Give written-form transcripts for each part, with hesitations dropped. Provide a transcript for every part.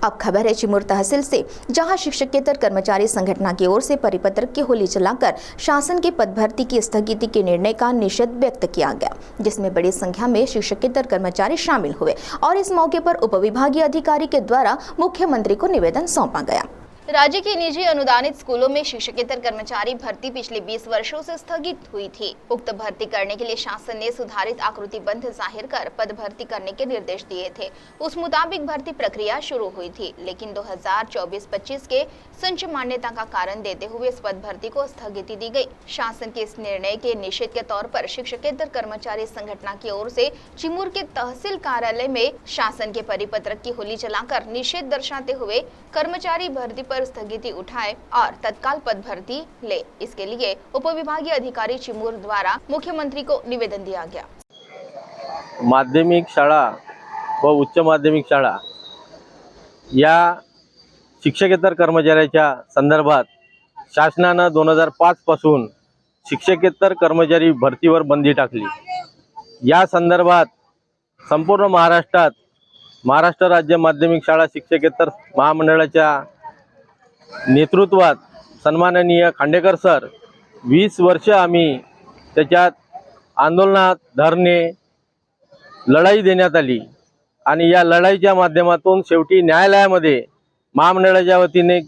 अब खबर है चिमूर तहसील से, जहां शिक्षकेतर कर्मचारी संगठन की ओर से परिपत्रक की होली चलाकर शासन के पद भर्ती की स्थगिति के निर्णय का निषेध व्यक्त किया गया, जिसमें बड़ी संख्या में शिक्षकेतर कर्मचारी शामिल हुए और इस मौके पर उपविभागीय अधिकारी के द्वारा मुख्यमंत्री को निवेदन सौंपा गया। राज्य के निजी अनुदानित स्कूलों में शिक्षकेतर कर्मचारी भर्ती पिछले 20 वर्षों से स्थगित हुई थी। उक्त भर्ती करने के लिए शासन ने सुधारित आकृतिबंध जाहिर कर पद भर्ती करने के निर्देश दिए थे। उस मुताबिक भर्ती प्रक्रिया शुरू हुई थी, लेकिन 2024-25 के संच मान्यता का कारण देते हुए इस पद भर्ती को स्थगिति दी गई। शासन के इस निर्णय के निषेध के तौर पर शिक्षकेतर कर्मचारी संगठन की ओर से चिमूर के तहसील कार्यालय में शासन के परिपत्रक की होली चलाकर निषेध दर्शाते हुए कर्मचारी भर्ती पर स्थगिति उठाए और तत्काल पद भर्ती ले, इसके लिए उपविभागीय अधिकारी चिमूर द्वारा मुख्यमंत्री को निवेदन दिया गया। माध्यमिक शाळा व उच्च माध्यमिक शाळा या शिक्षकेतर कर्मचाऱ्याच्या संदर्भात शासनाने 2005 पासून शिक्षकेतर कर्मचारी भरतीवर बंदी टाकली। या संदर्भात संपूर्ण महाराष्ट्रात महाराष्ट्र राज्य माध्यमिक शाळा शिक्षकेतर महामंडळाच्या नेतृत्वात सन्माननीय खांडेकर सर 20 वर्ष आम्ही त्याच्यात आंदोलनात धरणे लढाई देण्यात आली आणि या लढाईच्या माध्यमातून शेवटी न्यायालयामध्ये महामंडळाच्या वतीने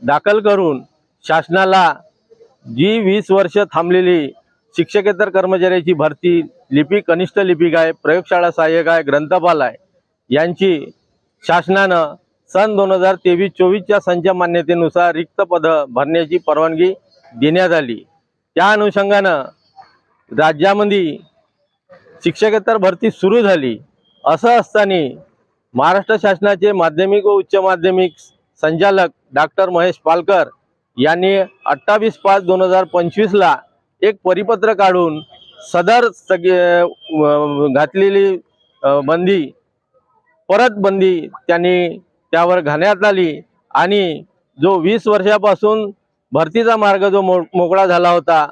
दाखल करून शासनाला जी 20 वर्ष थांबलेली शिक्षकेतर कर्मचाऱ्याची भरती लिपिक, कनिष्ठ लिपिक आहे, प्रयोगशाळा सहाय्यक आहे, ग्रंथपाल आहे, यांची शासनानं सन 2023-24च्या संच मान्यतेनुसार रिक्त पद भरण्याची परवानगी देण्यात आली। त्या अनुषंगानं राज्यामध्ये शिक्षकेतर भरती सुरू झाली। असं असताना महाराष्ट्र शासनाचे माध्यमिक व उच्च माध्यमिक संचालक डॉक्टर महेश पालकर यांनी 28/5/2025 ला एक परिपत्र काढून सदर घातलेली बंदी परत बंदी त्यांनी त्यावर घालण्यात आली आणि जो 20 वर्षापासून भरतीचा मार्ग जो मोकळा झाला होता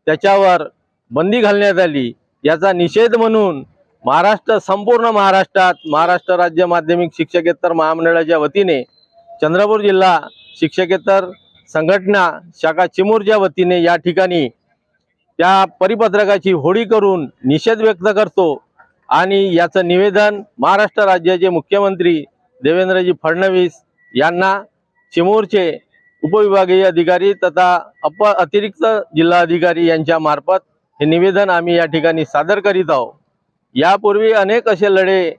त्याच्यावर बंदी घालण्यात आली। याचा निषेध म्हणून संपूर्ण महाराष्ट्रात महाराष्ट्र राज्य माध्यमिक शिक्षकेतर महामंडळाच्या वतीने चंद्रपूर जिल्हा शिक्षकेतर संघटना शाखा चिमूरच्या वतीने या ठिकाणी त्या परिपत्रकाची होळी करून निषेध व्यक्त करतो आणि याचं निवेदन महाराष्ट्र राज्याचे मुख्यमंत्री देवेंद्रजी फडणवीस यांना चिमूरचे उपविभागीय अधिकारी तथा अतिरिक्त जिल्हा अधिकारी यांच्या मार्फत हे निवेदन आम्ही या ठिकाणी सादर करीत आहोत। यापूर्वी अनेक असे लढे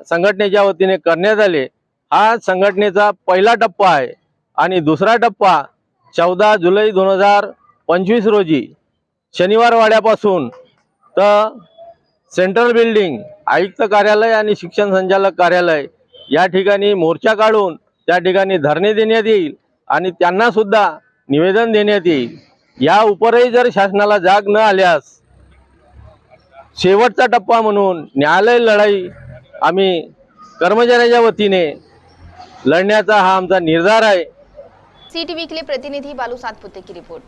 संघटनेच्या वतीने करण्यात आले। हा संघटनेचा पहिला टप्पा आहे आणि दुसरा टप्पा 14 जुलै 2025 रोजी शनिवार वाड्यापासून तर सेंट्रल बिल्डिंग, आयुक्त कार्यालय आणि शिक्षण संचालक कार्यालय या ठिकाणी मोर्चा काढून त्या ठिकाणी धरणे देण्यात येईल आणि त्यांना सुद्धा निवेदन देण्यात येईल। या उपरही जर शासनाला जाग न आल्यास शेवटचा टप्पा म्हणून न्यायालय लढाई आम्ही कर्मचाऱ्याच्या वतीने लढण्याचा हा आमचा निर्धार आहे। CTV के लिए प्रतिनिधि बालू सातपुते की रिपोर्ट।